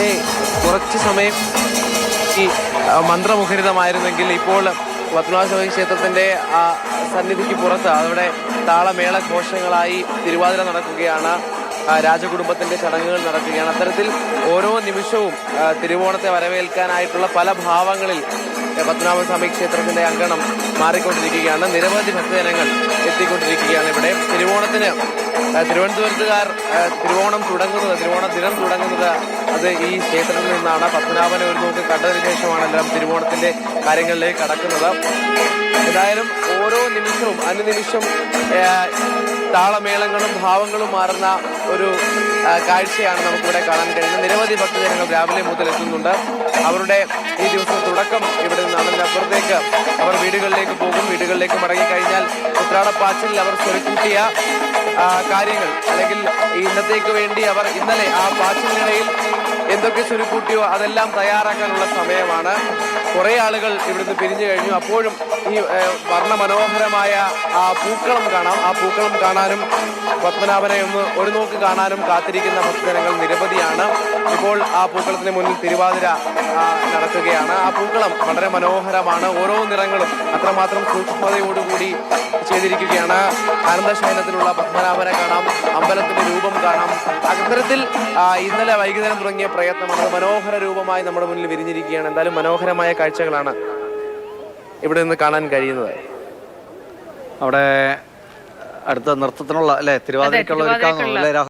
വളരെ കുറച്ച് സമയം ഈ മന്ത്രമുഖരിതമായിരുന്നെങ്കിൽ ഇപ്പോൾ പത്മനാഭസ്വാമി ക്ഷേത്രത്തിന്റെ സന്നിധിക്ക് പുറത്ത് അവിടെ താളമേള ഘോഷങ്ങളായി തിരുവാതിര നടക്കുകയാണ്. രാജകുടുംബത്തിന്റെ ചടങ്ങുകൾ നടക്കുകയാണ്. അത്തരത്തിൽ ഓരോ നിമിഷവും തിരുവോണത്തെ വരവേൽക്കാനായിട്ടുള്ള പല ഭാവങ്ങളിൽ പത്മനാഭസ്വാമി ക്ഷേത്രത്തിന്റെ അങ്കണം മാറിക്കൊണ്ടിരിക്കുകയാണ്. നിരവധി ഭക്തജനങ്ങൾ എത്തിക്കൊണ്ടിരിക്കുകയാണ് ഇവിടെ. തിരുവോണത്തിന് തിരുവനന്തപുരത്തുകാർ തിരുവോണ ദിനം തുടങ്ങുന്നത് അത് ഈ ക്ഷേത്രത്തിൽ നിന്നാണ്. പത്മനാഭനെ ഒരു നോക്ക് കണ്ടതിന് ശേഷമാണ് എല്ലാം തിരുവോണത്തിന്റെ കാര്യങ്ങളിലേക്ക് കടക്കുന്നത്. എന്തായാലും ഓരോ നിമിഷവും അനുനിമിഷം താളമേളങ്ങളും ഭാവങ്ങളും മാറുന്ന ഒരു കാഴ്ചയാണ് നമുക്കിവിടെ കാണാൻ കഴിയുന്നത്. നിരവധി ഭക്തജനങ്ങൾ രാവിലെ മുതൽ എത്തുന്നുണ്ട്. അവരുടെ ഈ ദിവസം തുടക്കം ഇവിടെ നിന്നാണ്. അതിനപ്പുറത്തേക്ക് അവർ വീടുകളിലേക്ക് പോകും. വീടുകളിലേക്ക് മടങ്ങിക്കഴിഞ്ഞാൽ ഉത്രാടപ്പാച്ചിലിൽ അവർ സ്വരുക്കൂട്ടിയ കാര്യങ്ങൾ അല്ലെങ്കിൽ ഇന്നത്തേക്ക് വേണ്ടി അവർ ഇന്നലെ ആ പാച്ചിലിനിടയിൽ എന്തൊക്കെ സ്വരുക്കൂട്ടിയോ അതെല്ലാം തയ്യാറാക്കാനുള്ള സമയമാണ്. കുറേ ആളുകൾ ഇവിടുന്ന് പിരിഞ്ഞു കഴിഞ്ഞു. അപ്പോഴും ഈ വർണ്ണമനോഹരമായ ആ പൂക്കളം കാണാം. ആ പൂക്കളം കാണാനും പത്മനാഭനെ ഒരു നോക്ക് കാണാനും കാത്തിരിക്കുന്ന ഭക്തജനങ്ങൾ നിരവധിയാണ്. ഇപ്പോൾ ആ പൂക്കളത്തിന് മുന്നിൽ തിരുവാതിര നടക്കുകയാണ്. ആ പൂക്കളം വളരെ മനോഹരമാണ്. ഓരോ നിറങ്ങളും അത്രമാത്രം സൂക്ഷ്മതയോടുകൂടി ചെയ്തിരിക്കുകയാണ്. ആനന്ദശയനത്തിലുള്ള പത്മനാഭനെ കാണാം, അമ്പലത്തിന്റെ രൂപം കാണാം. അത്തരത്തിൽ ഇന്നലെ വൈകുന്നേരം തുടങ്ങിയ പ്രയത്നമാണ്. മനോഹര രൂപമായി നമ്മുടെ മുന്നിൽ വിരിഞ്ഞിരിക്കുകയാണ്. എന്തായാലും മനോഹരമായ കാഴ്ചകളാണ് ഇവിടെ നിന്ന് കാണാൻ കഴിയുന്നത്. അവിടെ അടുത്ത നൃത്തത്തിനുള്ള അല്ലെ തിരുവാതിരക്കുള്ള ഒരുക്കാന്നുള്ള